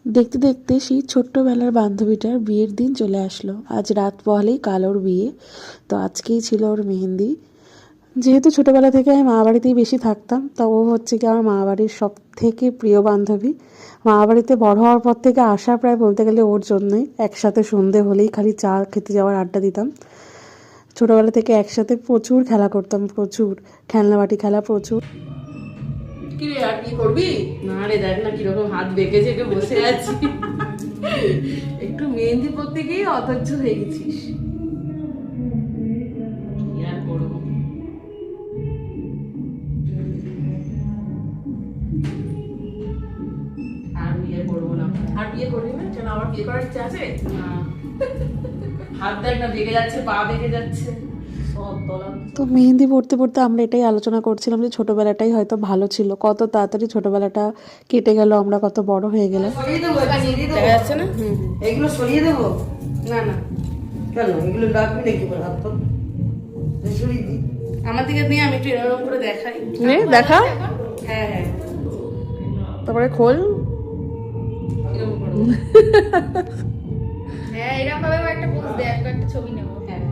দেখতে দেখতে সেই ছোট্টবেলার বান্ধবীটার বিয়ের দিন চলে আসলো। আজ রাত পোহালেই কাল ওর বিয়ে। তো আজকেই ছিল ওর মেহেন্দি। যেহেতু ছোটোবেলা থেকে আমি মা বাড়িতেই বেশি থাকতাম, তা ও হচ্ছে কি আমার মা বাড়ির সব থেকে প্রিয় বান্ধবী। মা বাড়িতে বড় হওয়ার পর থেকে আসা প্রায় বলতে গেলে ওর জন্যই। একসাথে সন্ধে হলেই খালি চা খেতে যাওয়ার আড্ডা দিতাম। ছোটোবেলা থেকে একসাথে প্রচুর খেলা করতাম, প্রচুর খেলনাবাটি খেলা প্রচুর। কি রে, আর কি করবি? না রে, দেখ না কিরকম হাত বেঁকে চেকে বসে আছি। একটু মেহেন্দি পরতে গিয়ে অধৈর্য হয়ে গেছিস। কি আর করবো? আর বিয়ে করবো না। আর বিয়ে করবি না? কেন, আমার বিয়ে করার ইচ্ছা আছে না? হাত দেখ না বেঁকে যাচ্ছে, পা বেঁকে যাচ্ছে, সব তলা। তো মেহেন্দি পড়তে পড়তে আমরা এটাই আলোচনা করছিলাম যে ছোটোবেলাটাই হয়তো ভালো ছিল, কত তাড়াতাড়ি ছোটোবেলাটা কেটে গেল, আমরা কত বড় হয়ে গেলাম। সরিয়ে দেবো, দেখা যাচ্ছে না? এগুলো সরিয়ে দেবো? না না, কেন এগুলো রাখবি নাকি? বল হাত তো সরিয়ে দিই। আমার দিকে নিয়ে আমি একটু এরকম করে দেখাই। নে দেখা, হ্যাঁ হ্যাঁ, তারপরে খোল। কিরকম করবো? হ্যাঁ, এরকম ভাবে একটা পোজ দে, একটা ছবি নেব। হ্যাঁ